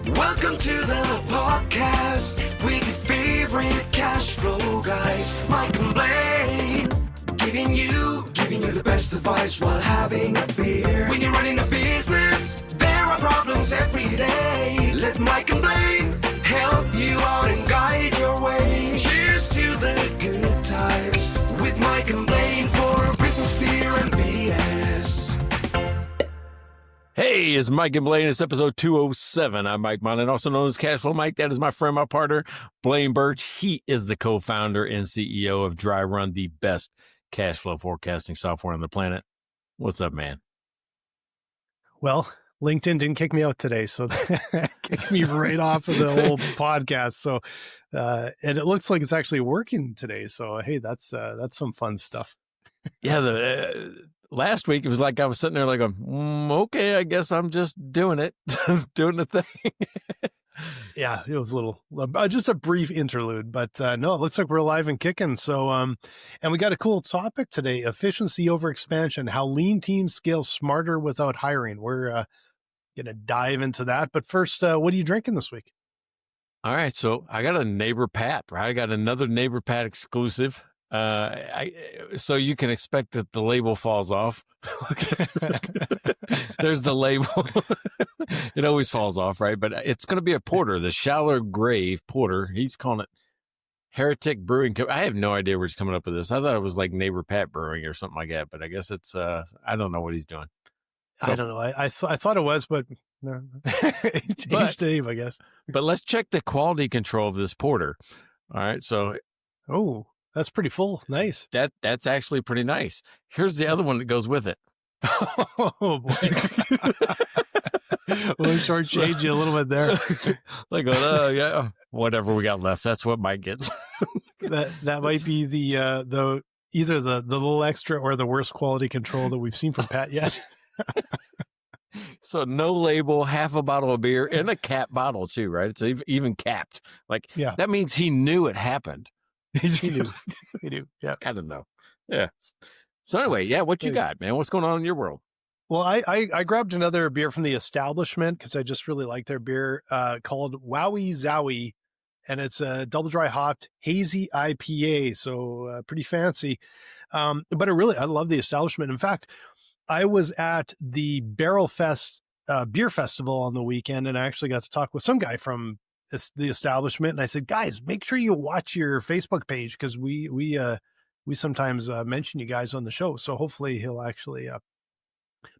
Welcome to the podcast with your favorite cash flow guys, Mike and Blaine. Giving you the best advice while having a beer. When you're running a business, there are problems every day. Let Mike and Blaine help you out and guide your way. Cheers to the good times with Mike and Blaine for business, beer, and BS. Hey, it's Mike and Blaine. It's episode 207. I'm Mike Mullen, also known as Cashflow Mike. That is my friend, my partner, Blaine Birch. He is the co-founder and CEO of Dry Run, the best cash flow forecasting software on the planet. What's up, man? Well, LinkedIn didn't kick me out today, so that kicked me right off of the whole podcast. So, and it looks like it's actually working today. So, hey, that's some fun stuff. Yeah, last week it was like I was sitting there like, okay, I guess I'm just doing it, doing the thing. Yeah, it was a little, just a brief interlude, but no, it looks like we're alive and kicking. So, and we got a cool topic today: efficiency over expansion, how lean teams scale smarter without hiring. We're going to dive into that. But first, what are you drinking this week? All right, so I got a Neighbor Pat, right? I got another Neighbor Pat exclusive. So you can expect that the label falls off. There's the label. It always falls off, right? But it's going to be a porter, the Shallow Grave porter. He's calling it Heretic Brewing Company. I have no idea where he's coming up with this. I thought it was like Neighbor Pat Brewing or something like that, but I guess it's, I don't know what he's doing. So, I don't know. I thought it was, but no. It changed the name, I guess. But let's check the quality control of this porter. All right. So, that's pretty full. Nice. That's actually pretty nice. Here's the other one that goes with it. Oh boy. We'll shortchange you a little bit there. Like, oh yeah, whatever we got left. That's what Mike gets. that might be the either the little extra or the worst quality control that we've seen from Pat yet. So no label, half a bottle of beer, and a cap bottle too, right? It's even capped. Like, yeah. That means he knew it happened. He knew. Yeah. I don't know. Yeah. So anyway, yeah, what you got, man? What's going on in your world? Well, I grabbed another beer from the Establishment because I just really like their beer called Wowie Zowie, and it's a double dry hopped hazy IPA, so pretty fancy. But I love the Establishment. In fact, I was at the Barrel Fest beer festival on the weekend, and I actually got to talk with some guy from the Establishment, and I said, guys, make sure you watch your Facebook page because we sometimes mention you guys on the show. So hopefully he'll actually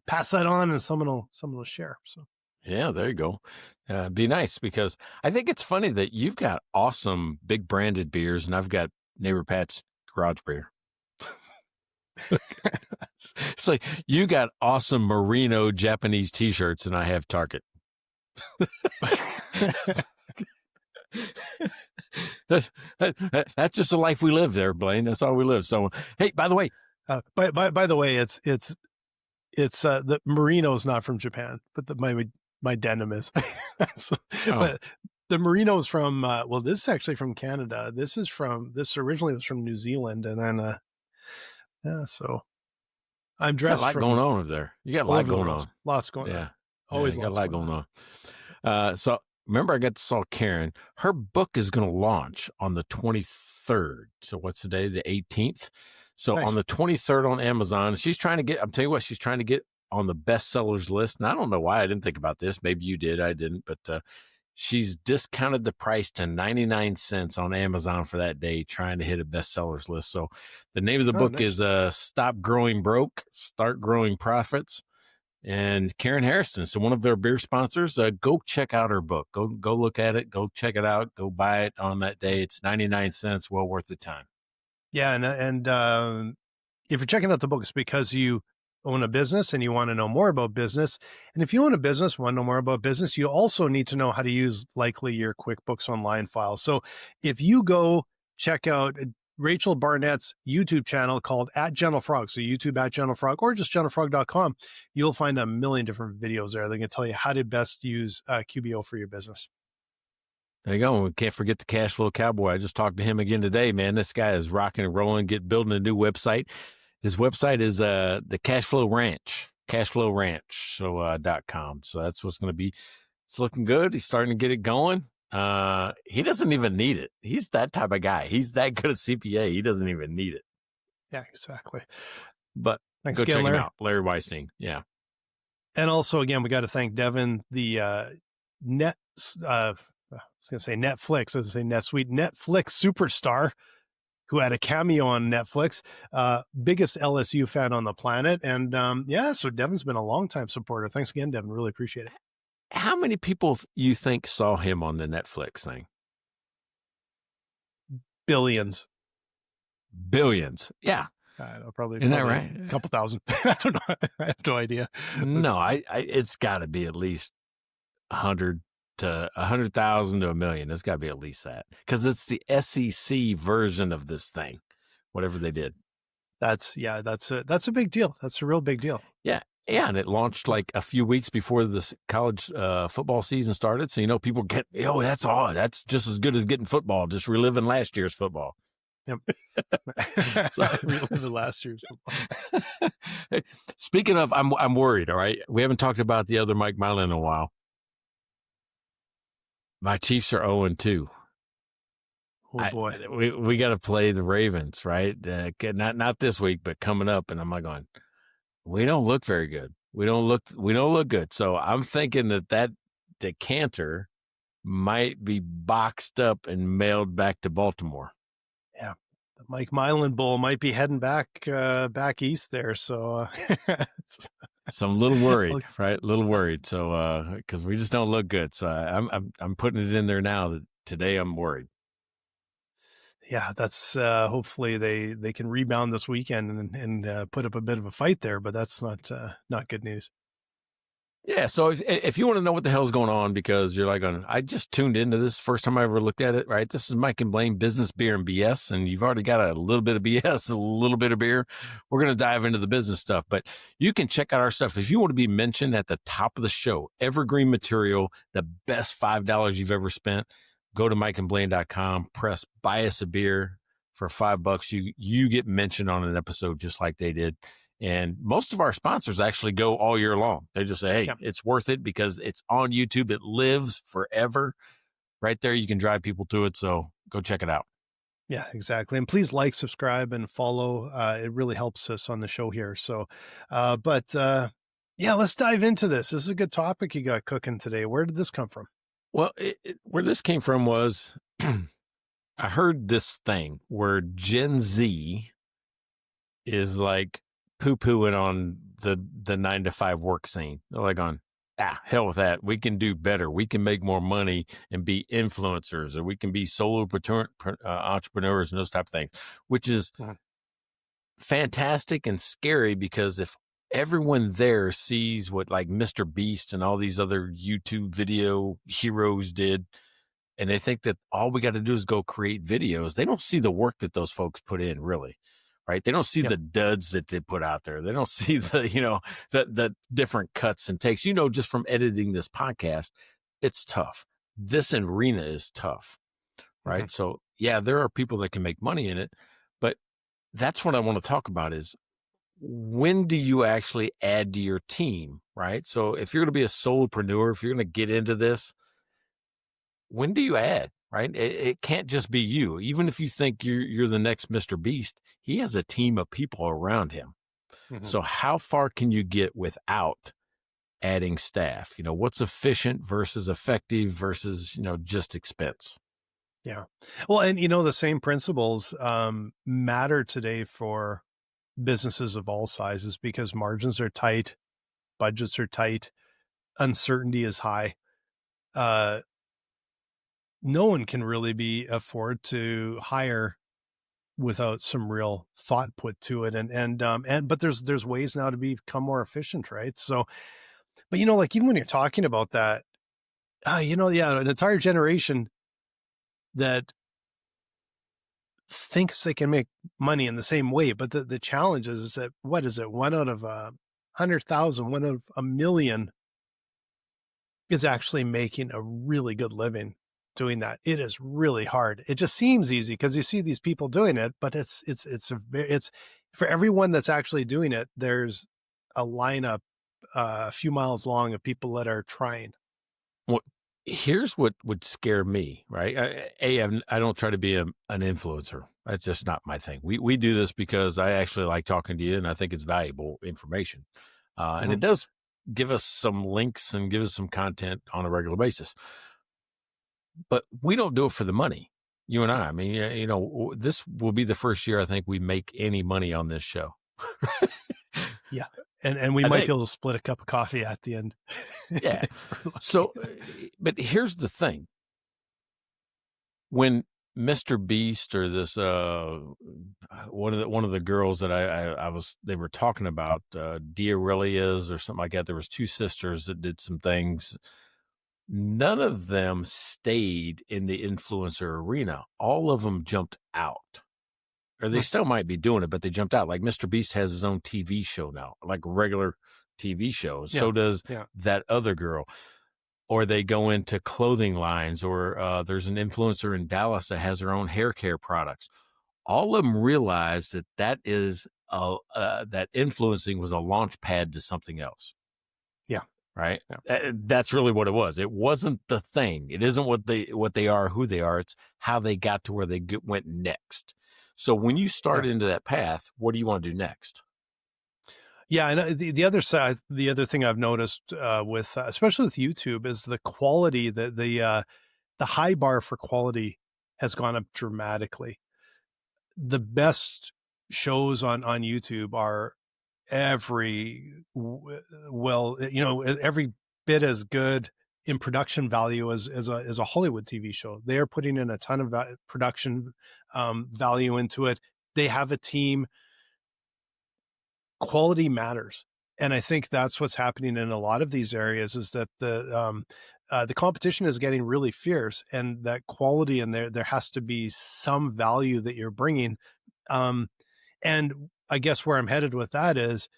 pass that on, and someone will share. So yeah, there you go. Be nice, because I think it's funny that you've got awesome big branded beers, and I've got Neighbor Pat's garage beer. It's like you got awesome merino Japanese t-shirts, and I have Target. That's just the life we live there, Blaine. That's all we live. So, hey, by the way, by the way, it's the merino's not from Japan, but my denim is. But the merino's from this is actually from Canada. This originally was from New Zealand, and then so I'm dressed. You got a lot going on over there. You got a lot going on. Lots going on. Always got a lot going on. So. Remember, I got to saw Karen. Her book is going to launch on the 23rd. So what's today? The 18th. So nice. On the 23rd on Amazon, she's trying to get, I'm telling you what, she's trying to get on the bestsellers list. And I don't know why I didn't think about this. Maybe you did. I didn't. But she's discounted the price to 99 cents on Amazon for that day, trying to hit a bestsellers list. So the name of the book is Stop Growing Broke, Start Growing Profits. And Karen Harrison, so one of their beer sponsors, go check out her book. Go look at it. Go check it out. Go buy it on that day. It's 99 cents, well worth the time. Yeah, and if you're checking out the book, it's because you own a business and you want to know more about business. And if you own a business, want to know more about business, you also need to know how to use likely your QuickBooks Online file. So if you go check out Rachel Barnett's YouTube channel called @GentleFrog. So YouTube @GentleFrog or just gentlefrog.com. You'll find a million different videos there. They're going to tell you how to best use QBO for your business. There you go. We can't forget the Cash Flow Cowboy. I just talked to him again today, man. This guy is rocking and rolling, building a new website. His website is the Cashflow Ranch, so .com. So that's what's going to be It's looking good. He's starting to get it going. He doesn't even need it. He's that type of guy. He's that good at CPA. He doesn't even need it. Yeah, exactly. But thanks go again, check Larry. him out. Larry Weisstein. Yeah. And also, again, we got to thank Devin, the I was going to say Netflix. I was going to say NetSuite. Netflix superstar who had a cameo on Netflix, biggest LSU fan on the planet. And so Devin's been a longtime supporter. Thanks again, Devin. Really appreciate it. How many people you think saw him on the Netflix thing? Billions. Yeah. I don't know, probably. Isn't that right? A couple thousand. I don't know. I have no idea. No, it's got to be at least 100 to 100,000 to 1 million. It's got to be at least that, because it's the SEC version of this thing, whatever they did. That's a big deal. That's a real big deal. Yeah. Yeah, and it launched like a few weeks before the college football season started. So, people get, that's just as good as getting football, just reliving last year's football. Yep. Reliving last year's football. Speaking of, I'm worried, all right? We haven't talked about the other Mike Mylan in a while. My Chiefs are 0-2. Oh, boy. We got to play the Ravens, right? Not this week, but coming up. And I'm like going, we don't look very good. We don't look good. So I'm thinking that decanter might be boxed up and mailed back to Baltimore. Yeah. The Mike Mylan Bowl might be heading back east there. So, so I'm a little worried, right? A little worried. So, cause we just don't look good. So I'm putting it in there now that today I'm worried. Yeah, that's hopefully they can rebound this weekend and put up a bit of a fight there, but that's not good news. Yeah, so if you want to know what the hell's going on, because you're like, I just tuned into this first time I ever looked at it, right? This is Mike and Blaine, business, beer, and BS, and you've already got a little bit of BS, a little bit of beer. We're going to dive into the business stuff, but you can check out our stuff. If you want to be mentioned at the top of the show, evergreen material, the best $5 you've ever spent, go to mikeandblaine.com, press buy us a beer for $5. You get mentioned on an episode just like they did. And most of our sponsors actually go all year long. They just say, hey, It's worth it because it's on YouTube. It lives forever. Right there, you can drive people to it. So go check it out. Yeah, exactly. And please like, subscribe, and follow. It really helps us on the show here. So, let's dive into this. This is a good topic you got cooking today. Where did this come from? Well, where this came from was I heard this thing where Gen Z is like poo-pooing on the 9-to-5 work scene. They're like on, hell with that. We can do better. We can make more money and be influencers, or we can be solo entrepreneurs and those type of things, which is fantastic and scary, because if everyone there sees what like Mr. Beast and all these other YouTube video heroes did, and they think that all we got to do is go create videos, they don't see the work that those folks put in, really. Right. They don't see the duds that they put out there. They don't see the different cuts and takes, just from editing this podcast. It's tough. This arena is tough. Right. Mm-hmm. So, there are people that can make money in it, but that's what I want to talk about is, when do you actually add to your team? Right. So if you're going to be a solopreneur, if you're going to get into this, when do you add? Right. It can't just be you. Even if you think you're the next Mr. Beast, he has a team of people around him. Mm-hmm. So how far can you get without adding staff? What's efficient versus effective versus, just expense? Yeah. Well, and, the same principles matter today for businesses of all sizes, because margins are tight, budgets are tight, uncertainty is high. No one can really afford to hire without some real thought put to it. But there's ways now to become more efficient, right? So, but like even when you're talking about that, an entire generation that thinks they can make money in the same way. But the challenge is that, what is it? 1 out of 100,000, 1 out of 1 million is actually making a really good living doing that. It is really hard. It just seems easy because you see these people doing it, but it's for everyone that's actually doing it, there's a lineup a few miles long of people that are trying. Well, here's what would scare me, right? I don't try to be an influencer. That's just not my thing. We do this because I actually like talking to you, and I think it's valuable information. And it does give us some links and give us some content on a regular basis. But we don't do it for the money. You and I mean, this will be the first year I think we make any money on this show. Yeah. And we might be able to split a cup of coffee at the end. Yeah. So, but here's the thing. When Mr. Beast or this, one of the girls that they were talking about, Diarelias or something like that. There was two sisters that did some things. None of them stayed in the influencer arena. All of them jumped out. Or they still might be doing it, but they jumped out. Like Mr. Beast has his own TV show now, like regular TV shows. Yeah. So does that other girl. Or they go into clothing lines, or there's an influencer in Dallas that has her own hair care products. All of them realize that is that influencing was a launch pad to something else. Yeah. Right. Yeah. That's really what it was. It wasn't the thing. It isn't what they are, who they are. It's how they got to where they went next. So when you start into that path, what do you want to do next? Yeah, and the other side, the other thing I've noticed with, especially with YouTube, is the quality. The high bar for quality has gone up dramatically. The best shows on YouTube are every bit as good in production value as a Hollywood TV show. They are putting in a ton of production value into it. They have a team. Quality matters. And I think that's what's happening in a lot of these areas, is that the competition is getting really fierce, and that quality, and there has to be some value that you're bringing. And I guess where I'm headed with that is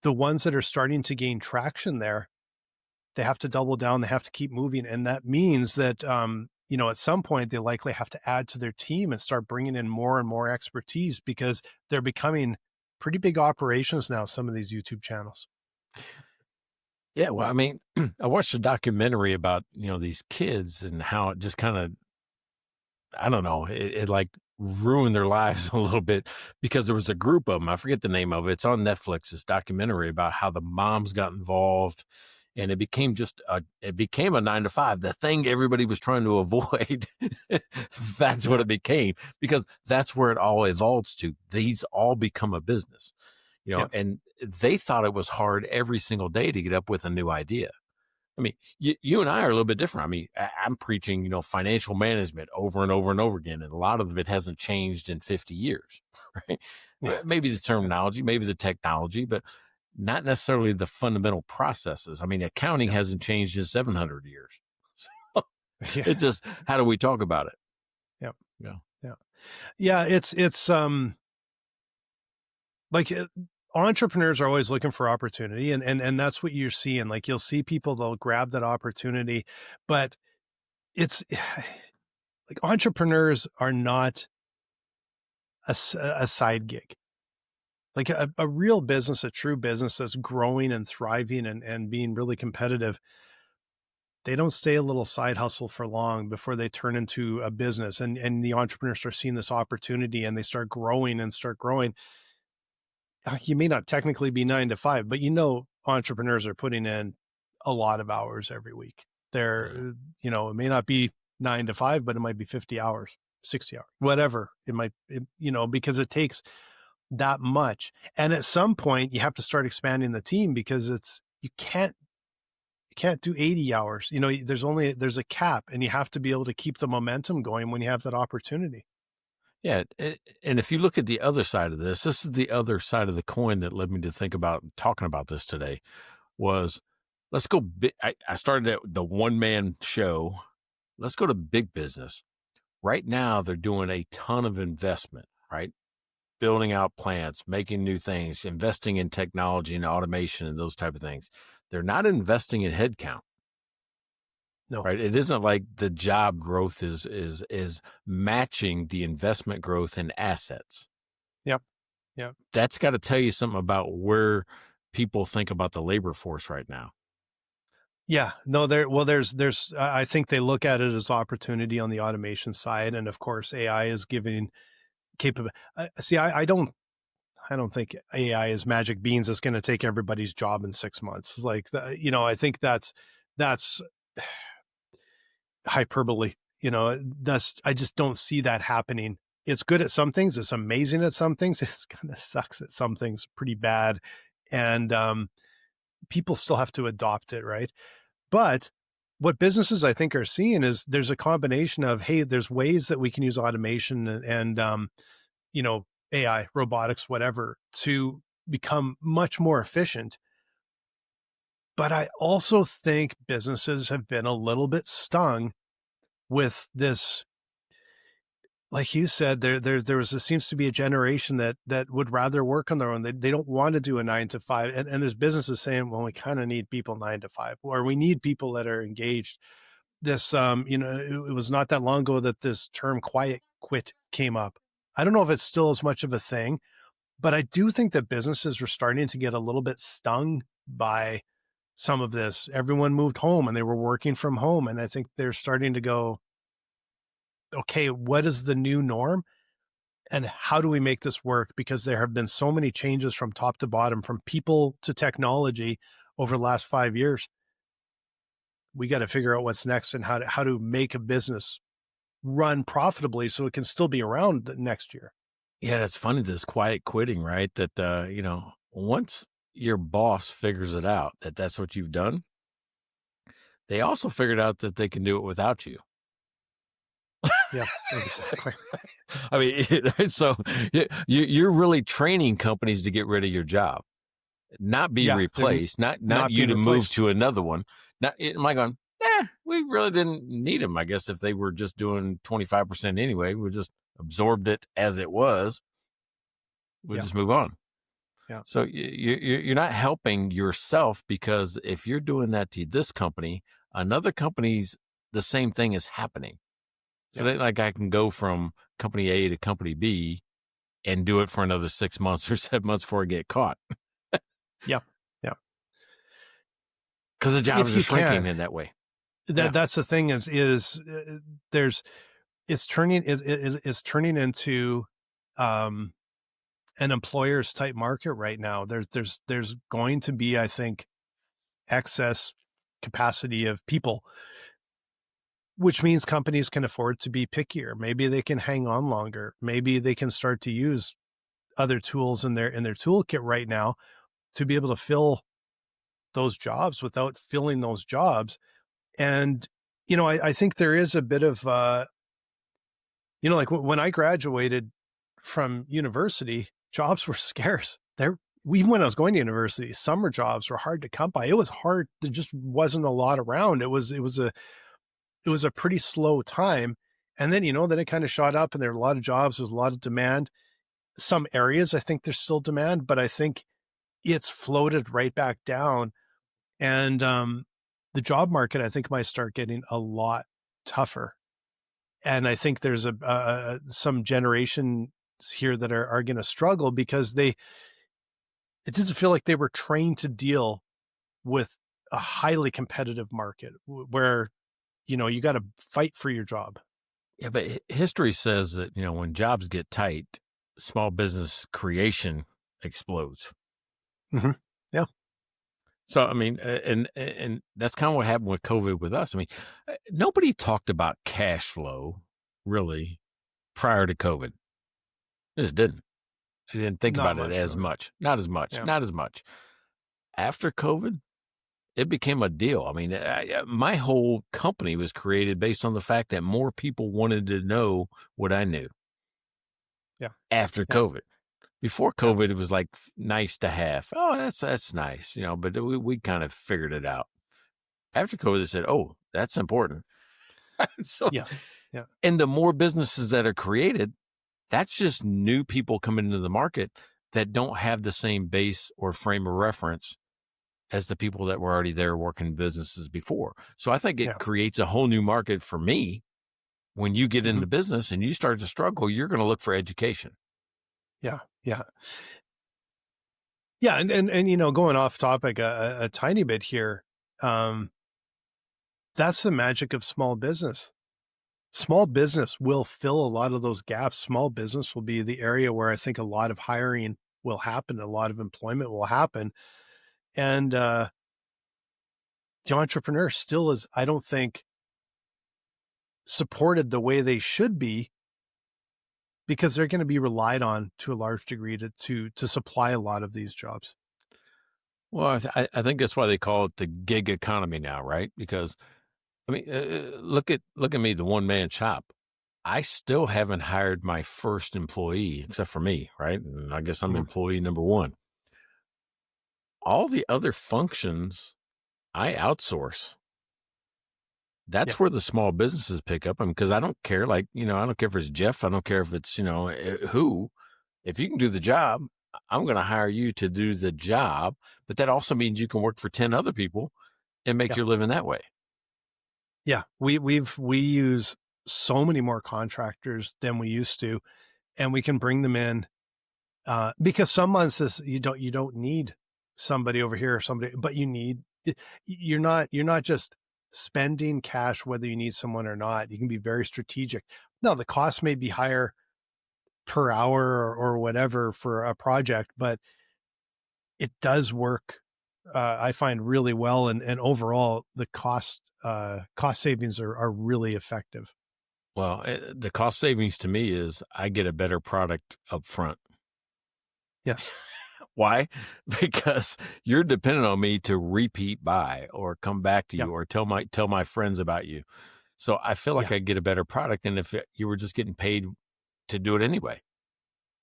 the ones that are starting to gain traction there, they have to double down. They have to keep moving. And that means that, at some point they likely have to add to their team and start bringing in more and more expertise, because they're becoming pretty big operations now, some of these YouTube channels. Yeah. Well, I mean, I watched a documentary about, these kids and how it just kind of, I don't know, it like ruined their lives a little bit, because there was a group of them. I forget the name of it. It's on Netflix, this documentary about how the moms got involved, and it became a 9-to-5, the thing everybody was trying to avoid. That's what it became, because that's where it all evolves to. These all become a business, and they thought it was hard every single day to get up with a new idea. I mean, you and I are a little bit different. I mean, I'm preaching, financial management over and over and over again, and a lot of it hasn't changed in 50 years, right? Yeah. Maybe the terminology, maybe the technology, but not necessarily the fundamental processes. I mean, accounting hasn't changed in 700 years. So it's just, how do we talk about it? Yeah. It's like entrepreneurs are always looking for opportunity, and that's what you're seeing. Like, you'll see people, they'll grab that opportunity, but it's like entrepreneurs are not a side gig. Like a real business, a true business that's growing and thriving and being really competitive, they don't stay a little side hustle for long before they turn into a business. And the entrepreneurs start seeing this opportunity, and they start growing. You may not technically be 9-to-5, but entrepreneurs are putting in a lot of hours every week. They're, it may not be 9-to-5, but it might be 50 hours, 60 hours, whatever it might, because it takes that much. And at some point you have to start expanding the team, because you can't do 80 hours. There's a cap, and you have to be able to keep the momentum going when you have that opportunity. Yeah. And if you look at the other side of this is the other side of the coin that led me to think about talking about this today, was let's go big. I started at the one-man show. Let's go to big business. Right now, they're doing a ton of investment, right? Building out plants, making new things, investing in technology and automation and those type of things. They're not investing in headcount. No. Right. It isn't like the job growth is matching the investment growth in assets. Yep. That's got to tell you something about where people think about the labor force right now. Yeah, no, I think they look at it as opportunity on the automation side. And of course, AI is giving capable. See, I don't think AI is magic beans that's going to take everybody's job in 6 months. Like, I think that's hyperbole. I just don't see that happening. It's good at some things. It's amazing at some things. It's kind of sucks at some things pretty bad. And, people still have to adopt it. Right. But what businesses I think are seeing is there's a combination of, hey, there's ways that we can use automation and AI, robotics, whatever, to become much more efficient. But I also think businesses have been a little bit stung with this. Like you said, seems to be a generation that would rather work on their own. They don't want to do a 9 to 5. And there's businesses saying, well, we kind of need people 9 to 5, or we need people that are engaged. This, it was not that long ago that this term quiet quit came up. I don't know if it's still as much of a thing, but I do think that businesses are starting to get a little bit stung by some of this. Everyone moved home and they were working from home. And I think they're starting to go, okay, what is the new norm? And how do we make this work? Because there have been so many changes from top to bottom, from people to technology over the last 5 years. We got to figure out what's next and how to make a business run profitably so it can still be around next year. Yeah, that's funny, this quiet quitting, right? That, once your boss figures it out that that's what you've done, they also figured out that they can do it without you. Yeah, exactly. I mean, so you're really training companies to get rid of your job, not be replaced, not you to move to another one. Am I going, we really didn't need them. I guess if they were just doing 25% anyway, we just absorbed it as it was. We'll just move on. Yeah. So you're not helping yourself, because if you're doing that to this company, another company's the same thing is happening. So that, like, I can go from company A to company B and do it for another 6 months or 7 months before I get caught. Yeah. Because the jobs are shrinking in that way. That's the thing it's turning into an employer's type market right now. There's going to be, I think, excess capacity of people, which means companies can afford to be pickier. Maybe they can hang on longer. Maybe they can start to use other tools in their toolkit right now to be able to fill those jobs without filling those jobs. And, I think there is a bit of, like when I graduated from university, jobs were scarce. Even when I was going to university, summer jobs were hard to come by. It was hard. There just wasn't a lot around. It was a pretty slow time. And then, then it kind of shot up and there were a lot of jobs. There's a lot of demand. Some areas, I think there's still demand, but I think it's floated right back down. And the job market, I think, might start getting a lot tougher. And I think there's some generations here that are going to struggle because it doesn't feel like they were trained to deal with a highly competitive market where, you got to fight for your job. Yeah, but history says that, when jobs get tight, small business creation explodes. Mm-hmm. Yeah. So, I mean, and that's kind of what happened with COVID with us. I mean, nobody talked about cash flow really prior to COVID. They just didn't. They didn't think about it as much. Not as much. After COVID, it became a deal. I mean, my whole company was created based on the fact that more people wanted to know what I knew. Yeah. After COVID. Before COVID, it was like nice to have. Oh, that's nice, but we kind of figured it out. After COVID, they said, oh, that's important. So, yeah. And the more businesses that are created, that's just new people coming into the market that don't have the same base or frame of reference as the people that were already there working businesses before. So I think it creates a whole new market for me. When you get into business and you start to struggle, you're going to look for education. Yeah. And going off topic a tiny bit here. That's the magic of small business. Small business will fill a lot of those gaps. Small business will be the area where I think a lot of hiring will happen, a lot of employment will happen. And the entrepreneur still is, I don't think, supported the way they should be, because they're going to be relied on to a large degree to supply a lot of these jobs. Well, I think that's why they call it the gig economy now, right? Because I mean, look at me, the one man shop. I still haven't hired my first employee, except for me, right? And I guess I'm employee number one. All the other functions I outsource. That's where the small businesses pick up. Because I don't care, I don't care if it's Jeff. I don't care if it's, who. If you can do the job, I'm going to hire you to do the job. But that also means you can work for 10 other people and make your living that way. Yeah, we use so many more contractors than we used to, and we can bring them in because some months you don't need somebody over here or somebody, but you're not just spending cash whether you need someone or not. You can be very strategic. Now, the cost may be higher per hour or whatever for a project, but it does work. I find really well, and overall the cost savings are really effective. Well, the cost savings to me is I get a better product up front. Yes. Why? Because you're dependent on me to repeat buy or come back to you or tell my friends about you. So I feel like I get a better product than if you were just getting paid to do it anyway.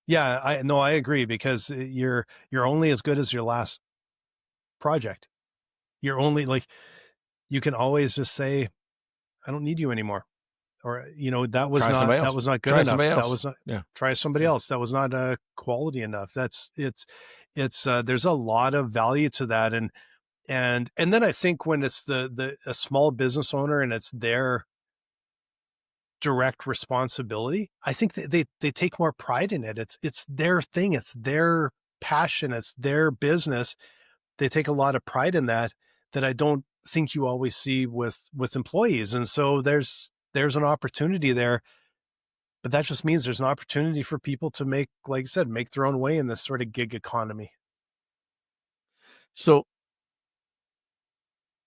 Yeah, I agree, because you're only as good as your last project. You're only you can always just say, I don't need you anymore. Or, that was not good enough. That was not, try somebody else. That was not quality enough. It's there's a lot of value to that. And then I think when it's a small business owner and it's their direct responsibility, I think they take more pride in it. It's their thing. It's their passion. It's their business. They take a lot of pride in that I don't think you always see with employees. And so there's an opportunity there, but that just means there's an opportunity for people to make, like I said, make their own way in this sort of gig economy. So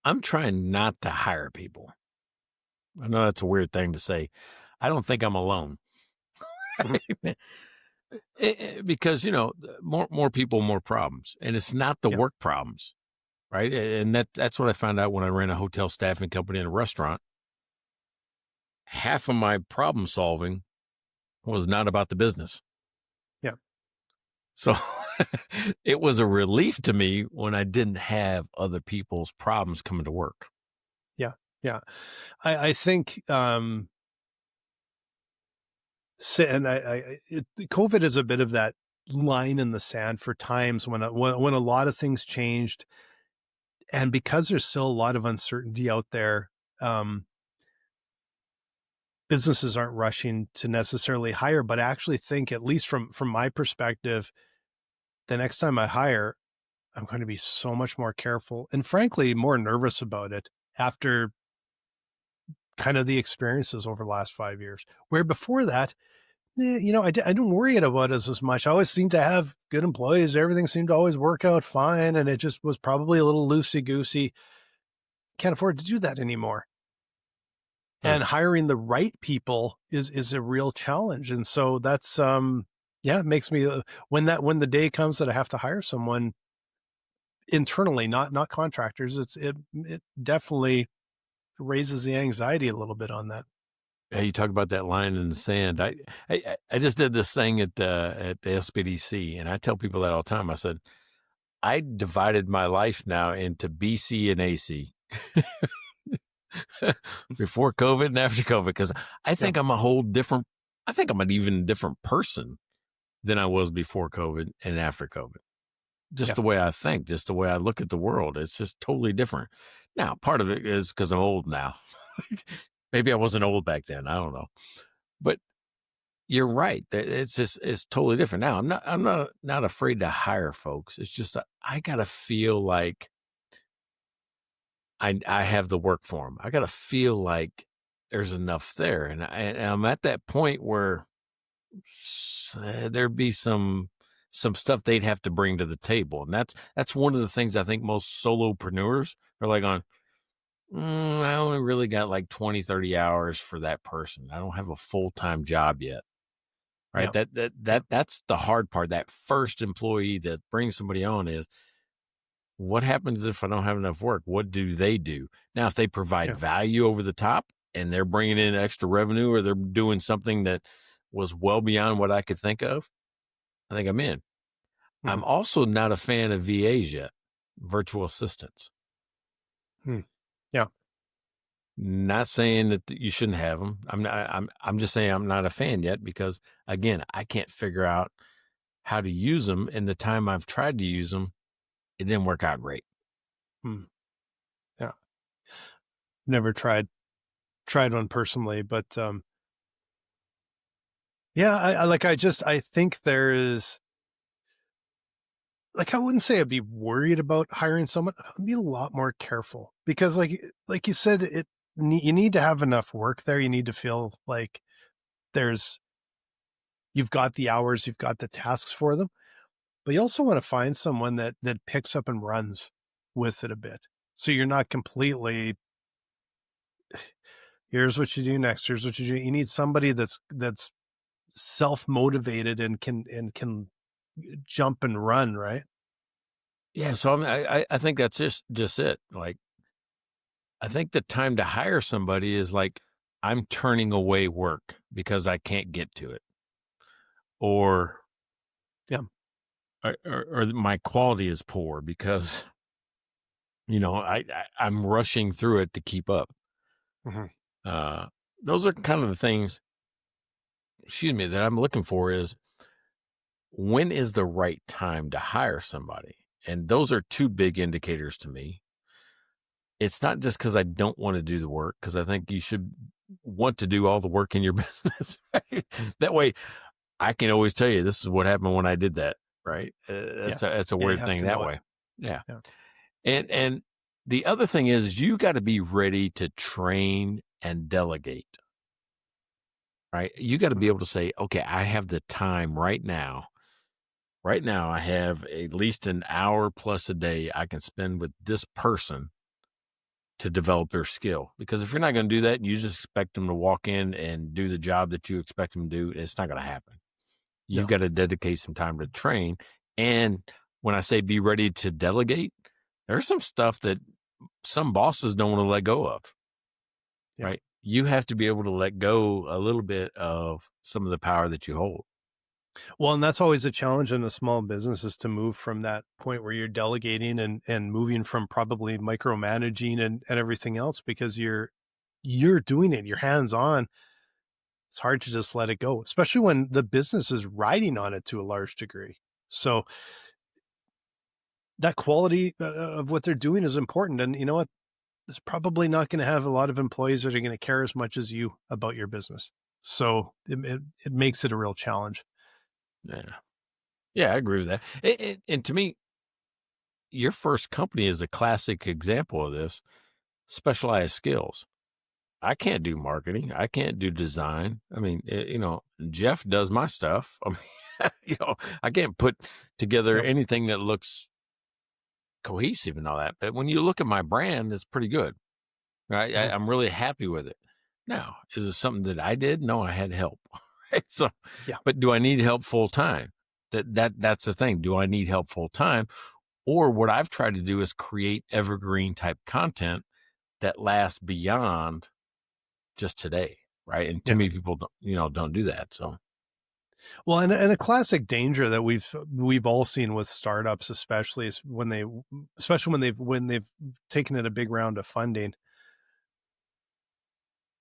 I'm trying not to hire people. I know that's a weird thing to say. I don't think I'm alone. Because, more people, more problems. And it's not the work problems, right? And that's what I found out when I ran a hotel staffing company and a restaurant. Half of my problem solving was not about the business. Yeah. So it was a relief to me when I didn't have other people's problems coming to work. Yeah. Yeah. I think, COVID is a bit of that line in the sand for times when a lot of things changed, and because there's still a lot of uncertainty out there, businesses aren't rushing to necessarily hire, but I actually think, at least from my perspective, the next time I hire, I'm going to be so much more careful and frankly more nervous about it after kind of the experiences over the last 5 years, where before that, I didn't worry about it as much. I always seemed to have good employees. Everything seemed to always work out fine. And it just was probably a little loosey-goosey. Can't afford to do that anymore. And hiring the right people is a real challenge. And so that's, it makes me, when the day comes that I have to hire someone internally, not contractors, it definitely raises the anxiety a little bit on that. Yeah, you talk about that line in the sand. I just did this thing at the SPDC, and I tell people that all the time. I said, I divided my life now into BC and AC. Before COVID and after COVID, because I think I'm an even different person than I was before COVID and after COVID. Just the way I think, just the way I look at the world. It's just totally different. Now, part of it is because I'm old now. Maybe I wasn't old back then. I don't know. But you're right. It's totally different. Now, I'm not afraid to hire folks. It's just that I got to feel like I have the work for them. I got to feel like there's enough there. And I'm at that point where there'd be some stuff they'd have to bring to the table. And that's one of the things I think most solopreneurs are like on, I only really got like 20, 30 hours for that person. I don't have a full-time job yet. Right. Yeah. That's the hard part. That first employee that brings somebody on is, what happens if I don't have enough work? What do they do? Now, if they provide value over the top and they're bringing in extra revenue, or they're doing something that was well beyond what I could think of, I think I'm in. Mm-hmm. I'm also not a fan of VAs yet, virtual assistants. Yeah. Not saying that you shouldn't have them. I'm just saying I'm not a fan yet because, again, I can't figure out how to use them. And the time I've tried to use them, it didn't work out great. Yeah. Never tried one personally, but I think there is, like, I wouldn't say I'd be worried about hiring someone. I'd be a lot more careful because like you said, you need to have enough work there. You need to feel like you've got the hours, you've got the tasks for them. But you also want to find someone that picks up and runs with it a bit. So you're not completely, here's what you do next, here's what you do. You need somebody that's self-motivated and can jump and run, right? Yeah. So I think that's just it. Like, I think the time to hire somebody is like, I'm turning away work because I can't get to it. Or my quality is poor because, I'm rushing through it to keep up. Mm-hmm. Those are kind of the things, that I'm looking for is, when is the right time to hire somebody? And those are two big indicators to me. It's not just because I don't want to do the work, because I think you should want to do all the work in your business. Right? That way I can always tell you, this is what happened when I did that. Right. That's a weird thing that way. Yeah. And the other thing is, you got to be ready to train and delegate. Right. You got to be able to say, okay, I have the time right now. Right now, I have at least an hour plus a day I can spend with this person to develop their skill. Because if you're not going to do that, and you just expect them to walk in and do the job that you expect them to do, it's not going to happen. You've got to dedicate some time to train. And when I say be ready to delegate, there's some stuff that some bosses don't want to let go of, right? You have to be able to let go a little bit of some of the power that you hold. Well, and that's always a challenge in a small business, is to move from that point where you're delegating and moving from probably micromanaging and everything else, because you're doing it, you're hands on. It's hard to just let it go, especially when the business is riding on it to a large degree. So that quality of what they're doing is important. And you know what? It's probably not going to have a lot of employees that are going to care as much as you about your business. So it makes it a real challenge. Yeah, I agree with that. And to me, your first company is a classic example of this. Specialized skills. I can't do marketing. I can't do design. I mean, Jeff does my stuff. I mean, I can't put together anything that looks cohesive and all that. But when you look at my brand, it's pretty good. Right? I'm really happy with it. Now, is it something that I did? No, I had help. Right? So, but do I need help full time? That's the thing. Do I need help full time? Or what I've tried to do is create evergreen type content that lasts beyond just today, right? And too many people don't do that. So, well, and a classic danger that we've all seen with startups, especially is when they've taken in a big round of funding,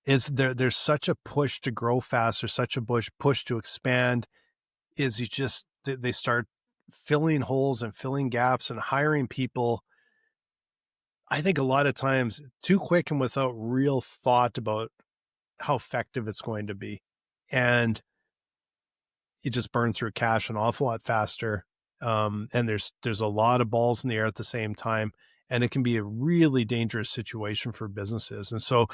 is there's such a push to grow fast, or such a push to expand, is they start filling holes and filling gaps and hiring people, I think a lot of times too quick and without real thought about how effective it's going to be. And you just burn through cash an awful lot faster. And there's a lot of balls in the air at the same time. and it can be a really dangerous situation for businesses. And so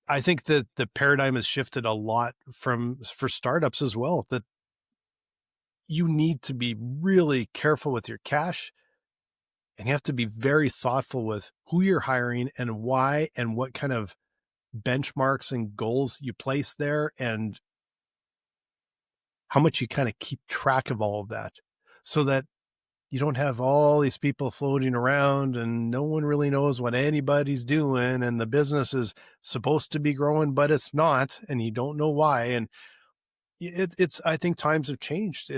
I think that the paradigm has shifted a lot for startups as well, that you need to be really careful with your cash, and you have to be very thoughtful with who you're hiring and why and what kind of benchmarks and goals you place there, and how much you kind of keep track of all of that, so that you don't have all these people floating around and no one really knows what anybody's doing, and the business is supposed to be growing, but it's not, and you don't know why. And it's, I think times have changed.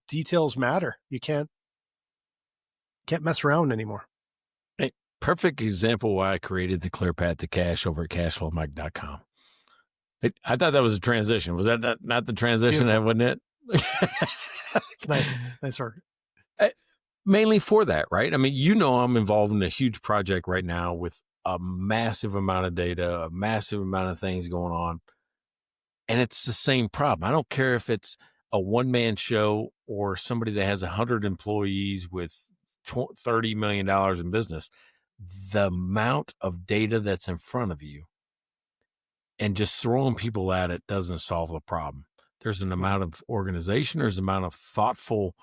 Details matter. You can't mess around anymore. Hey, perfect example why I created the Clear Path to Cash over at cashflowmike.com. I thought that was a transition. Was that not the transition? That wasn't it? Nice work. Mainly for that, right? I mean, I'm involved in a huge project right now with a massive amount of data, a massive amount of things going on. And it's the same problem. I don't care if it's a one-man show or somebody that has 100 employees with $30 million in business. The amount of data that's in front of you and just throwing people at it doesn't solve the problem. There's an amount of organization, there's an amount of thoughtful,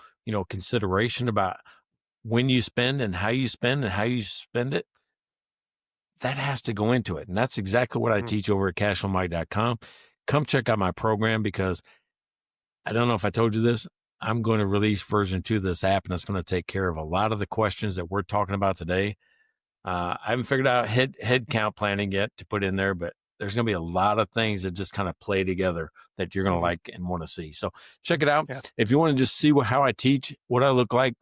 consideration about when you spend and how you spend it. That has to go into it. And that's exactly what I teach over at cashflowmike.com. Come check out my program, because I don't know if I told you this, I'm going to release version 2 of this app, and it's going to take care of a lot of the questions that we're talking about today. I haven't figured out headcount planning yet to put in there, but there's going to be a lot of things that just kind of play together that you're going to like and want to see. So check it out. Yeah. If you want to just see how I teach, what I look like,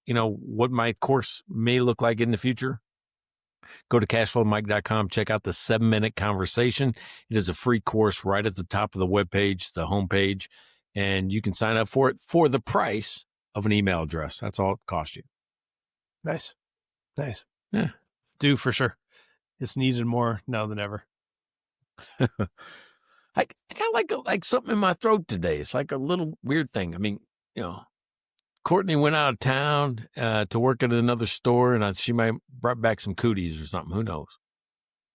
what my course may look like in the future, go to cashflowmike.com, check out the 7-minute conversation. It is a free course right at the top of the webpage, the homepage, and you can sign up for it for the price of an email address. That's all it costs you. Nice. Yeah. Do for sure. It's needed more now than ever. I got like something in my throat today. It's like a little weird thing. I mean, Courtney went out of town to work at another store, and she might brought back some cooties or something. Who knows?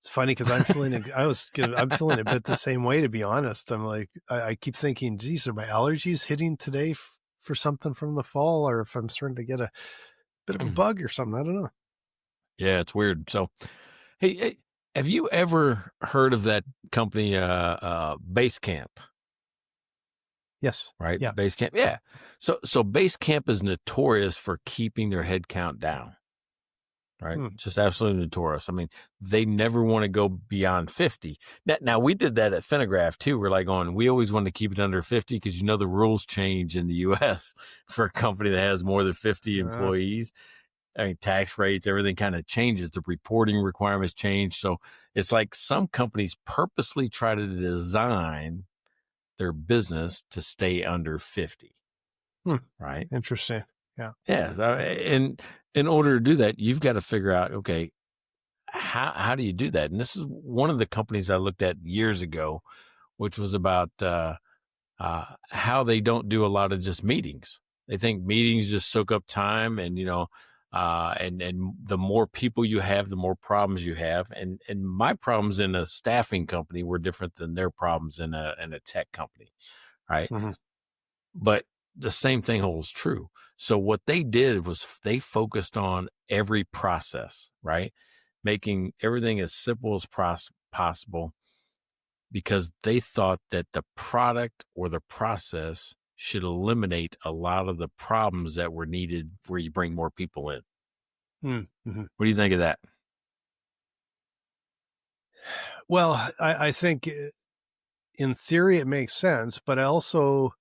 It's funny because I'm feeling a bit the same way, to be honest. I'm like, I keep thinking, geez, are my allergies hitting today for something from the fall, or if I'm starting to get a bit of a bug or something? I don't know. Yeah, it's weird. So, hey, have you ever heard of that company, Basecamp? Yes. Right? Yeah. Basecamp. Yeah. So Basecamp is notorious for keeping their head count down. Right? Just absolutely notorious. I mean, they never want to go beyond 50. Now we did that at Finagraph too. We're like we always want to keep it under 50 because the rules change in the US for a company that has more than 50 employees. I mean, tax rates, everything kind of changes. The reporting requirements change. So it's like some companies purposely try to design their business to stay under 50. Right? Interesting. Yeah. Yeah. And in order to do that, you've got to figure out, okay, how do you do that? And this is one of the companies I looked at years ago, which was about how they don't do a lot of just meetings. They think meetings just soak up time, and and the more people you have, the more problems you have. And my problems in a staffing company were different than their problems in a tech company, right? But the same thing holds true. So what they did was they focused on every process, right? Making everything as simple as possible, because they thought that the product or the process should eliminate a lot of the problems that were needed where you bring more people in. What do you think of that? Well, I think in theory it makes sense, but I also,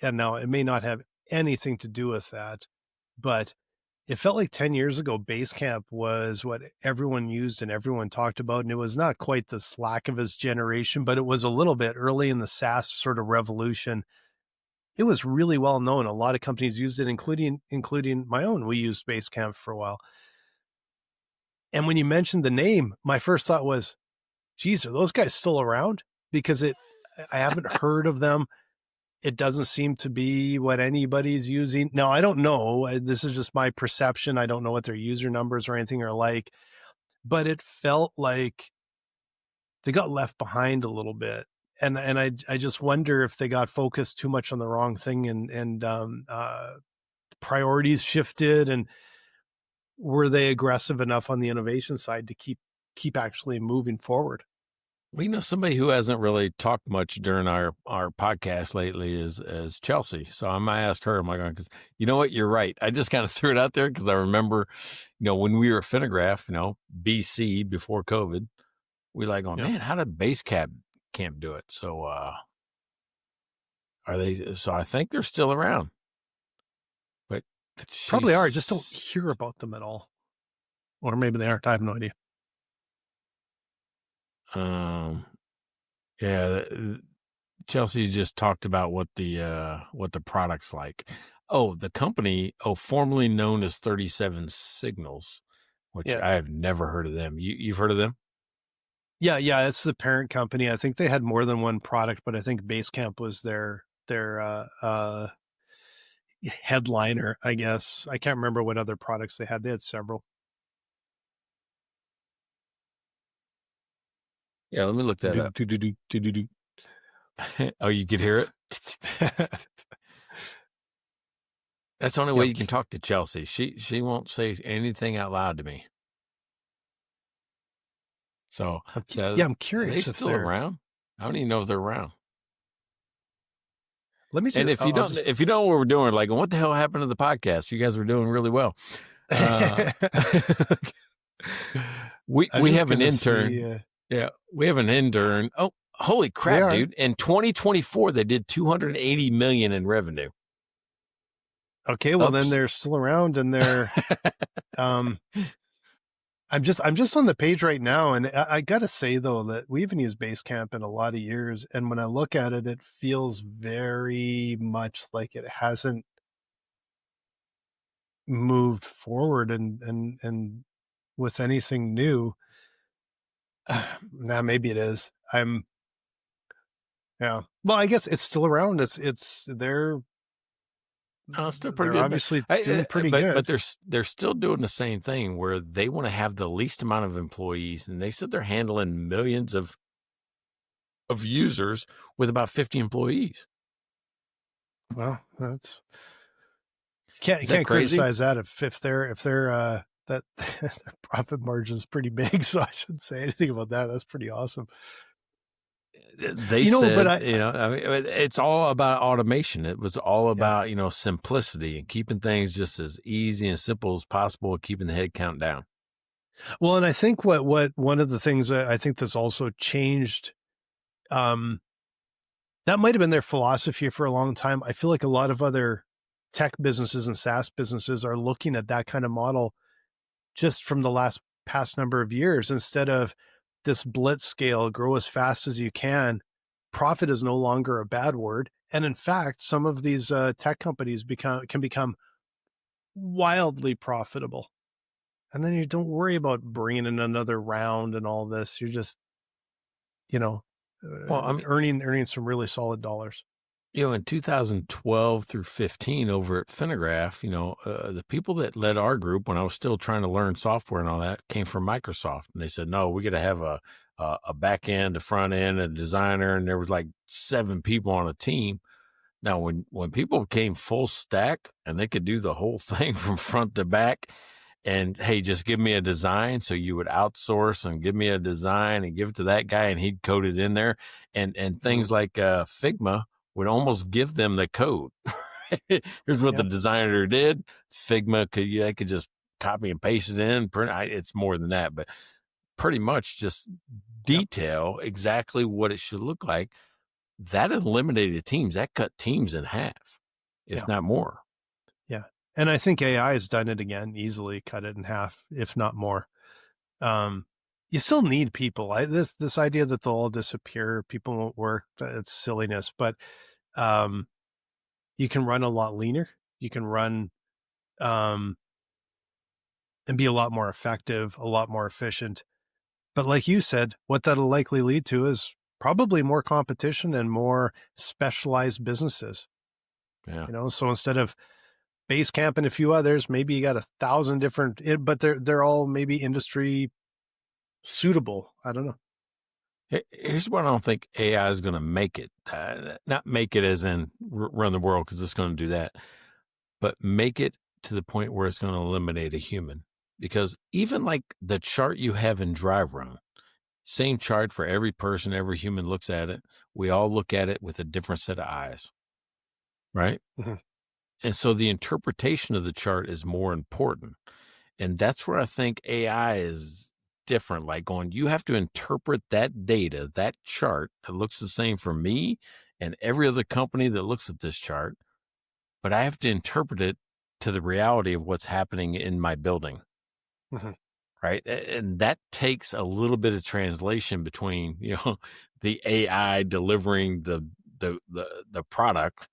and now it may not have anything to do with that, but it felt like 10 years ago, Basecamp was what everyone used and everyone talked about. And it was not quite the Slack of its generation, but it was a little bit early in the SaaS sort of revolution. It was really well known. A lot of companies used it, including my own. We used Basecamp for a while. And when you mentioned the name, my first thought was, geez, are those guys still around? Because I haven't heard of them. it doesn't seem to be what anybody's using. Now, I don't know. This is just my perception. I don't know what their user numbers or anything are like, but it felt like they got left behind a little bit. And I just wonder if they got focused too much on the wrong thing and priorities shifted, and were they aggressive enough on the innovation side to keep actually moving forward? Well, somebody who hasn't really talked much during our podcast lately is Chelsea. So I might ask her, am I going, because you know what? You're right. I just kind of threw it out there because I remember, when we were at Finagraph, BC before COVID, we like going, man, how did Basecamp do it? So are they? So I think they're still around, but probably are. I just don't hear about them at all, or maybe they aren't. I have no idea. Yeah, Chelsea just talked about what the product's like. Oh, the company, formerly known as 37 Signals, which I have never heard of them. You've heard of them? Yeah, it's the parent company. I think they had more than one product, but I think Basecamp was their headliner, I guess. I can't remember what other products they had. They had several. Yeah, let me look that up. Oh, you could hear it? That's the only way you can talk to Chelsea. She won't say anything out loud to me. So I'm curious. Are they still around? I don't even know if they're around. Let me. And if you know what we're doing, like, what the hell happened to the podcast? You guys were doing really well. We have an intern. Yeah, we have an intern. Oh, holy crap, dude! In 2024, they did $280 million in revenue. Okay, well then they're still around, and they're. I'm just on the page right now, and I gotta say though that we haven't used Basecamp in a lot of years, and when I look at it, it feels very much like it hasn't moved forward and with anything new. Now maybe it is. Well, I guess it's still around. They're still pretty good. Obviously doing pretty good. But they're still doing the same thing where they want to have the least amount of employees, and they said they're handling millions of users with about 50 employees. Well, that's can't criticize that if they're that their profit margin is pretty big, so I shouldn't say anything about that. That's pretty awesome. They said, I mean, it's all about automation. It was all about, simplicity and keeping things just as easy and simple as possible, keeping the headcount down. Well, and I think what one of the things that I think that's also changed, that might have been their philosophy for a long time. I feel like a lot of other tech businesses and SaaS businesses are looking at that kind of model just from the past number of years. Instead of this blitz scale, grow as fast as you can, profit is no longer a bad word. And in fact, some of these tech companies can become wildly profitable. And then you don't worry about bringing in another round and all this. You're just, earning some really solid dollars. In 2012 through 15 over at Finagraph, the people that led our group when I was still trying to learn software and all that came from Microsoft. And they said, no, we got to have a back end, a front end, a designer. And there was like 7 people on a team. Now, when people became full stack and they could do the whole thing from front to back, and hey, just give me a design. So you would outsource and give me a design and give it to that guy and he'd code it in there. And things like Figma would almost give them the code. Here's what the designer did. Figma could just copy and paste it in. It's more than that, but pretty much just detail exactly what it should look like. That eliminated teams. That cut teams in half, if not more. Yeah. And I think AI has done it again, easily cut it in half, if not more. You still need people. This idea that they'll all disappear, people won't work, it's silliness. But you can run a lot leaner. You can run and be a lot more effective, a lot more efficient. But like you said, what that'll likely lead to is probably more competition and more specialized businesses. Yeah. So instead of Basecamp and a few others, maybe you got 1,000 different, but they're all maybe industry suitable. I don't know. Here's what I don't think AI is going to make it. Not make it as in run the world, because it's going to do that, but make it to the point where it's going to eliminate a human. Because even like the chart you have in Drive Run, same chart for every person, every human looks at it. We all look at it with a different set of eyes, right? Mm-hmm. And so the interpretation of the chart is more important. And that's where I think AI is different. Like going, you have to interpret that data, that chart that looks the same for me and every other company that looks at this chart, but I have to interpret it to the reality of what's happening in my building. Mm-hmm. Right. And that takes a little bit of translation between, the AI delivering the product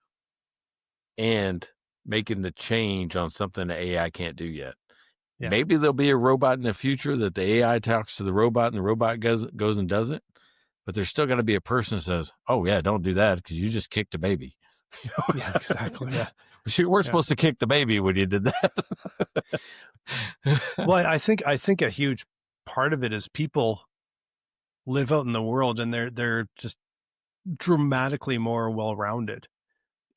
and making the change on something that AI can't do yet. Yeah. Maybe there'll be a robot in the future that the AI talks to the robot and the robot goes and does it. But there's still got to be a person that says, oh, yeah, don't do that because you just kicked a baby. Yeah, exactly. Yeah. You weren't supposed to kick the baby when you did that. Well, I think a huge part of it is people live out in the world and they're just dramatically more well-rounded.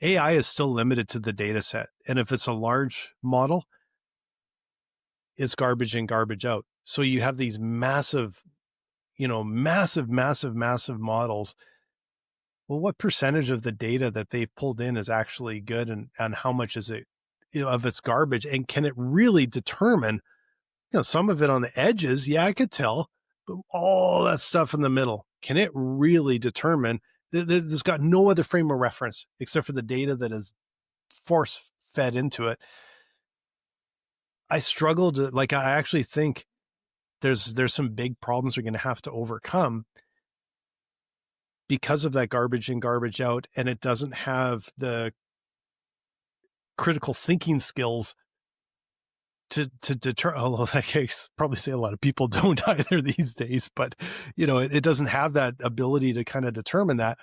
AI is still limited to the data set. And if it's a large model, it's garbage in, garbage out. So you have these massive models. Well, what percentage of the data that they've pulled in is actually good, and how much is it of its garbage? And can it really determine, some of it on the edges? Yeah, I could tell, but all that stuff in the middle, can it really determine? There's got no other frame of reference except for the data that is force fed into it. I struggle to, I actually think there's some big problems we're going to have to overcome because of that garbage in, garbage out, and it doesn't have the critical thinking skills to determine, although I guess probably say a lot of people don't either these days, but it doesn't have that ability to kind of determine that.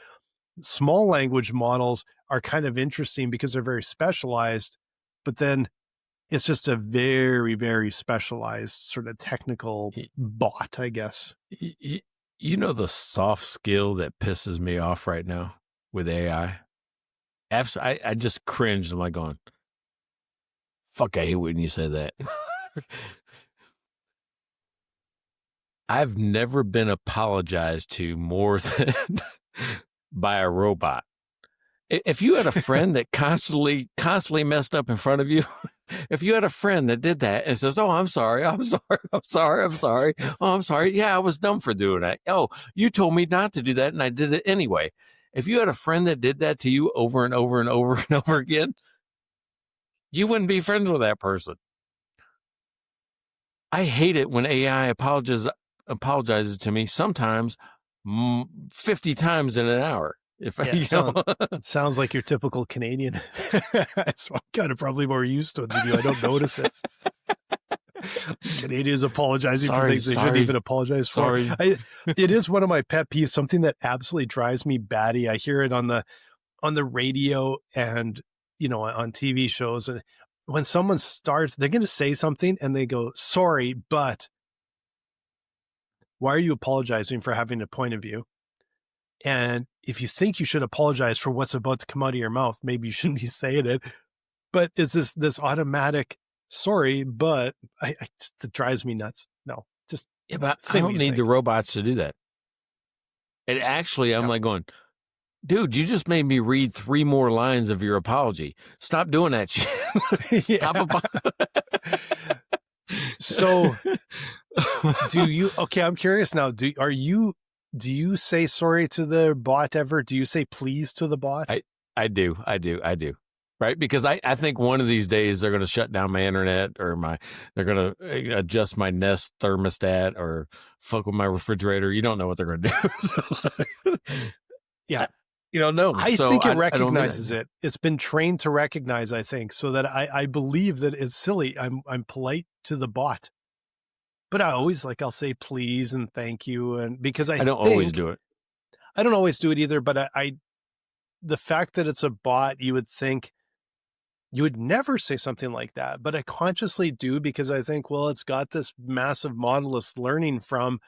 Small language models are kind of interesting because they're very specialized, but then it's just a very, very specialized sort of technical bot, I guess. The soft skill that pisses me off right now with AI? I just cringe. I'm like going, fuck, I hate when you say that. I've never been apologized to more than by a robot. If you had a friend that constantly messed up in front of you, if you had a friend that did that and says, oh, I'm sorry. Oh, I'm sorry. Yeah, I was dumb for doing that. Oh, you told me not to do that and I did it anyway. If you had a friend that did that to you over and over and over and over again, you wouldn't be friends with that person. I hate it when AI apologizes to me sometimes 50 times in an hour. Sounds like your typical Canadian. So I'm kind of probably more used to it than you. I don't notice it. Canadians apologizing for things they shouldn't even apologize for. It is one of my pet peeves, something that absolutely drives me batty. I hear it on the radio and on TV shows, and when someone starts, they're going to say something and they go, sorry, but why are you apologizing for having a point of view? And if you think you should apologize for what's about to come out of your mouth, maybe you shouldn't be saying it. But it's this automatic, sorry, but it drives me nuts. No, just but I don't need the robots to do that. And actually, I'm like going, dude, you just made me read 3 more lines of your apology. Stop doing that shit. Stop. So, I'm curious now. Do you say sorry to the bot ever? Do you say please to the bot? I do. Right. Because I think one of these days they're going to shut down my internet or they're going to adjust my Nest thermostat or fuck with my refrigerator. You don't know what they're going to do. Yeah. No. I think it recognizes it. It's been trained to recognize, I think, so that I believe that it's silly. I'm polite to the bot. But I always I'll say please and thank you, and because I don't always do it. I don't always do it either, but the fact that it's a bot, you would think you would never say something like that, but I consciously do because I think, well, it's got this massive model it's learning from.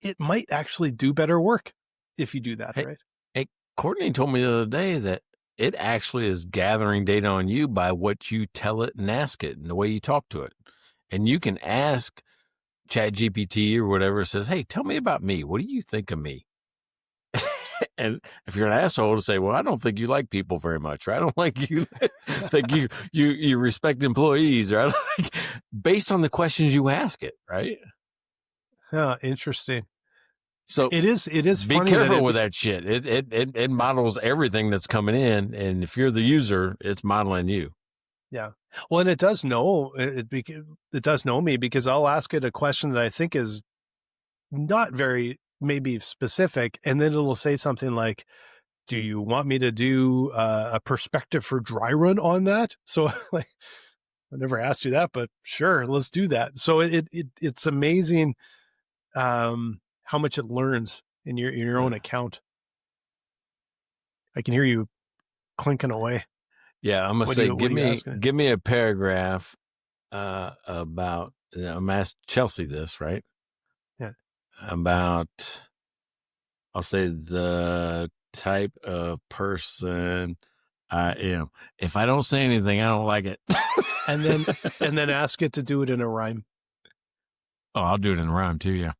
It might actually do better work if you do that, right? Hey, Courtney told me the other day that it actually is gathering data on you by what you tell it and ask it and the way you talk to it. And you can ask ChatGPT or whatever, it says, hey, tell me about me. What do you think of me? And if you're an asshole to say, well, I don't think you like people very much, or I don't like you, think you respect employees, or I don't think, based on the questions you ask it, right? Yeah, interesting. So it is be funny careful with that shit. It models everything that's coming in, and if you're the user, it's modeling you. Yeah. Well, and it does know it does know me because I'll ask it a question that I think is not very maybe specific, and then it'll say something like, "Do you want me to do a perspective for dry run on that?" So like, I never asked you that, but sure, let's do that. So it's amazing how much it learns in your own account. I can hear you clinking away. Yeah, I'm gonna say, give me a paragraph about. I'm asked Chelsea this, right? Yeah. About, I'll say the type of person I am. If I don't say anything, I don't like it. and then ask it to do it in a rhyme. Oh, I'll do it in a rhyme too. Yeah.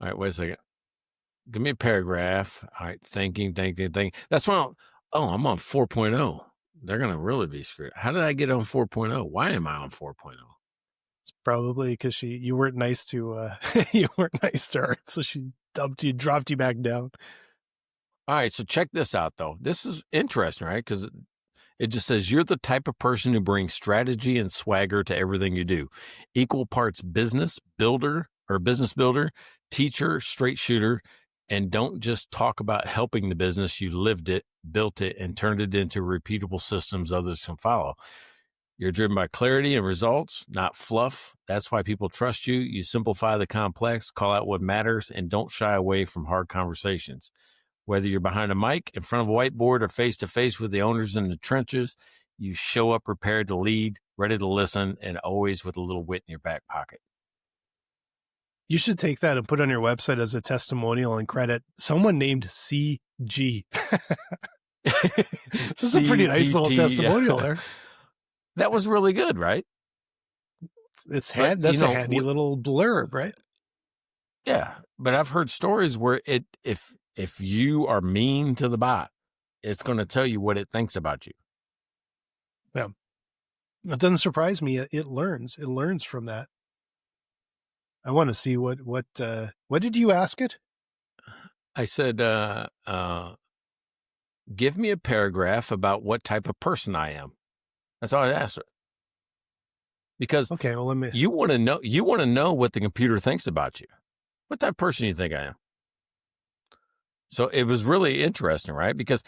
All right. Wait a second. Give me a paragraph. All right. Thinking. That's when I'm on 4.0. They're going to really be screwed. How did I get on 4.0? Why am I on 4.0? It's probably because you weren't nice to you weren't nice to her, so she dropped you back down. All right, so check this out though. This is interesting, right? Because it just says you're the type of person who brings strategy and swagger to everything you do. Equal parts business builder, teacher, straight shooter, and don't just talk about helping the business. You lived it, built it, and turned it into repeatable systems others can follow. You're driven by clarity and results, not fluff. That's why people trust you. You simplify the complex, call out what matters, and don't shy away from hard conversations. Whether you're behind a mic, in front of a whiteboard, or face-to-face with the owners in the trenches, you show up prepared to lead, ready to listen, and always with a little wit in your back pocket. You should take that and put on your website as a testimonial and credit someone named CG. This is a pretty nice little testimonial there. That was really good, right? That's a handy little blurb, right? Yeah, but I've heard stories where if you are mean to the bot, it's going to tell you what it thinks about you. Yeah, it doesn't surprise me. It learns. It learns from that. I want to see what did you ask it? I said, give me a paragraph about what type of person I am. That's all I asked her. Because okay, well, you want to know what the computer thinks about you. What type of person do you think I am? So it was really interesting, right? Because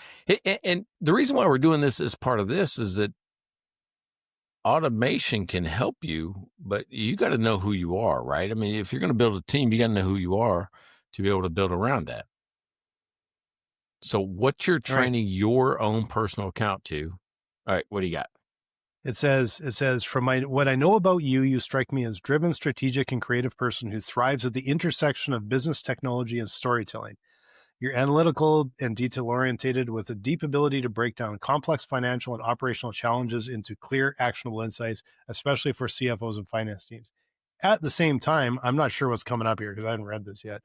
and the reason why we're doing this as part of this is that automation can help you, but you got to know who you are, right? I mean, if you're going to build a team, you got to know who you are to be able to build around that. So what you're training your own personal account to. All right, what do you got? It says, from what I know about you, you strike me as driven, strategic, and creative person who thrives at the intersection of business, technology, and storytelling. You're analytical and detail-oriented with a deep ability to break down complex financial and operational challenges into clear, actionable insights, especially for CFOs and finance teams. At the same time, I'm not sure what's coming up here because I haven't read this yet.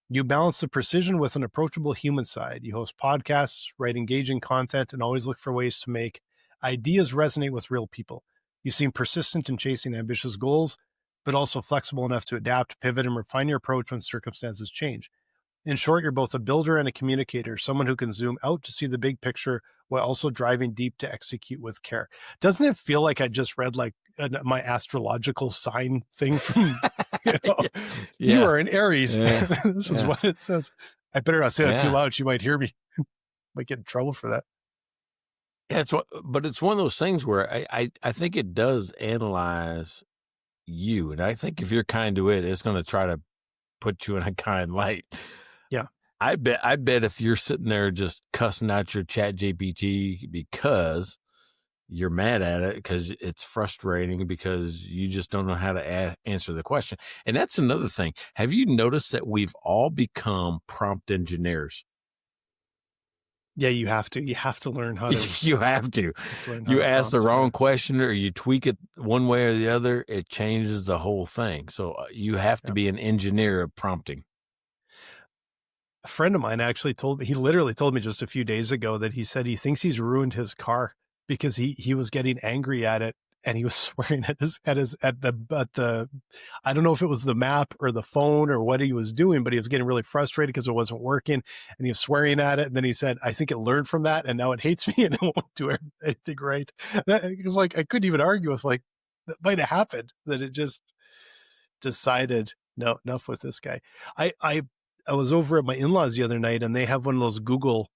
You balance the precision with an approachable human side. You host podcasts, write engaging content, and always look for ways to make ideas resonate with real people. You seem persistent in chasing ambitious goals, but also flexible enough to adapt, pivot, and refine your approach when circumstances change. In short, you're both a builder and a communicator, someone who can zoom out to see the big picture while also driving deep to execute with care. Doesn't it feel like I just read like my astrological sign thing from, you are an Aries. Yeah. This is what it says. I better not say that too loud. She might hear me. Might get in trouble for that. Yeah, but it's one of those things where I think it does analyze you. And I think if you're kind to it, it's going to try to put you in a kind light. Yeah. I bet if you're sitting there just cussing out your chat GPT because you're mad at it, because it's frustrating, because you just don't know how to answer the question. And that's another thing. Have you noticed that we've all become prompt engineers? Yeah, you have to. You have to learn how to. You have to. You ask the wrong question or you tweak it one way or the other, it changes the whole thing. So you have to be an engineer of prompting. A friend of mine actually he literally told me just a few days ago that he said he thinks he's ruined his car because he was getting angry at it. And he was swearing at the I don't know if it was the map or the phone or what he was doing, but he was getting really frustrated because it wasn't working, and he was swearing at it. And then he said, "I think it learned from that, and now it hates me and it won't do anything right." It was like I couldn't even argue with that might have happened, that it just decided no, enough with this guy. I was over at my in-laws the other night, and they have one of those Google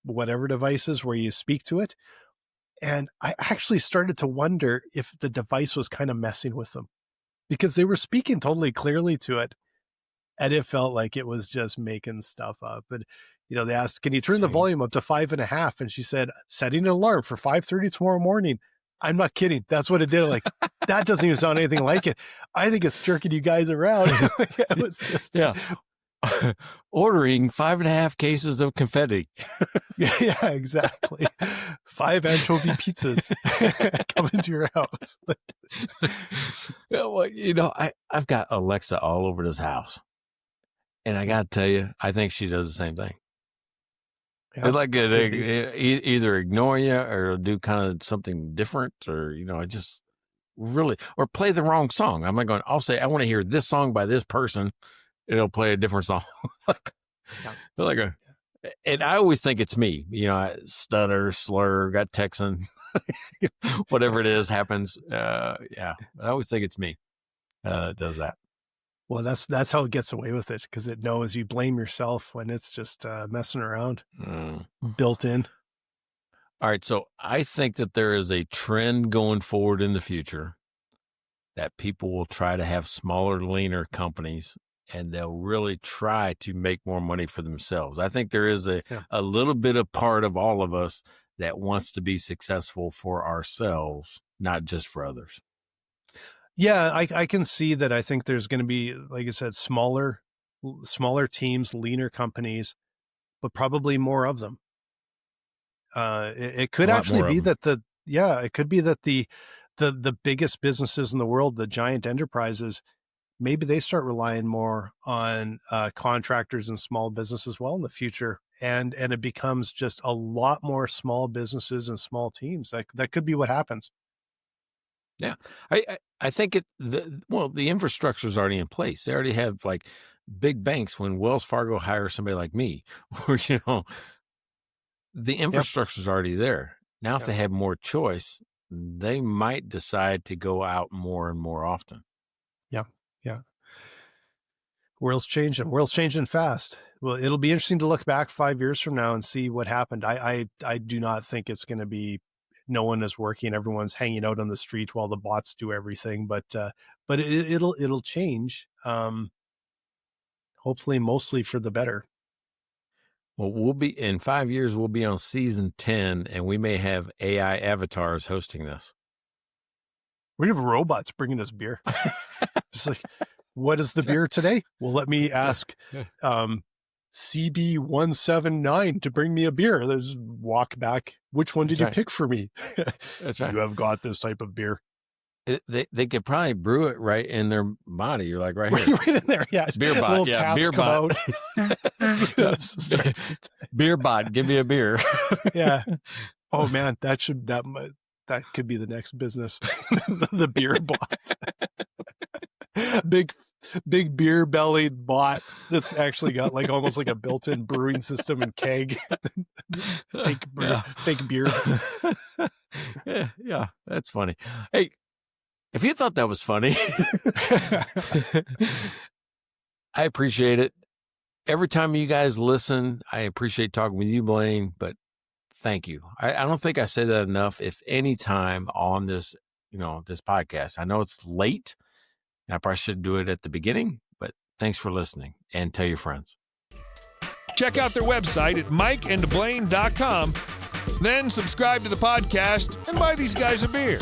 whatever devices where you speak to it. And I actually started to wonder if the device was kind of messing with them, because they were speaking totally clearly to it. And it felt like it was just making stuff up. And, they asked, "Can you turn the volume up to 5.5?" And she said, "Setting an alarm for 5:30 tomorrow morning." I'm not kidding. That's what it did. Like, that doesn't even sound anything like it. I think it's jerking you guys around. It was just, ordering 5.5 cases of confetti. Yeah, exactly. 5 anchovy pizzas coming to your house. Well, I've got Alexa all over this house, and I got to tell you, I think she does the same thing. Yeah, it's like either ignore you or do kind of something different, or I just really, or play the wrong song. I'm like I'll say, I want to hear this song by this person. It'll play a different song. And I always think it's me. I stutter, slur, got Texan, whatever it is happens. I always think it's me that does that. Well, that's how it gets away with it, because it knows you blame yourself when it's just messing around, built in. All right, so I think that there is a trend going forward in the future that people will try to have smaller, leaner companies, and they'll really try to make more money for themselves. I think there is a little bit of part of all of us that wants to be successful for ourselves, not just for others. Yeah, I can see that. I think there's going to be, like I said, smaller teams, leaner companies, but probably more of them. It could actually be that it could be that the biggest businesses in the world, the giant enterprises, maybe they start relying more on contractors and small business as well in the future. And it becomes just a lot more small businesses and small teams. That could be what happens. Yeah. I think the infrastructure is already in place. They already have like big banks. When Wells Fargo hires somebody like me, or, the infrastructure is already there. Now, if they have more choice, they might decide to go out more and more often. Yeah. World's changing fast. Well, it'll be interesting to look back 5 years from now and see what happened. I do not think it's going to be no one is working. Everyone's hanging out on the street while the bots do everything. But it'll change. Hopefully, mostly for the better. Well, we'll be in 5 years. We'll be on season 10, and we may have AI avatars hosting this. We have robots bringing us beer. Just like, what is the beer today? Well, let me ask CB179 to bring me a beer. There's walk back. Which one did you pick for me? That's right. You have got this type of beer. They could probably brew it right in their body. You're like, right here. Right in there, yeah. Beer bot, yeah. Beer bot. Beer bot, give me a beer. Yeah. Oh man, that could be the next business. The beer bot. Big beer bellied bot that's actually got like almost like a built-in brewing system and keg. Fake beer. Yeah, that's funny. Hey, if you thought that was funny, I appreciate it. Every time you guys listen, I appreciate talking with you, Blaine, but thank you. I don't think I say that enough. If any time on this, this podcast, I know it's late and I probably should do it at the beginning, but thanks for listening and tell your friends. Check out their website at mikeandblaine.com. Then subscribe to the podcast and buy these guys a beer.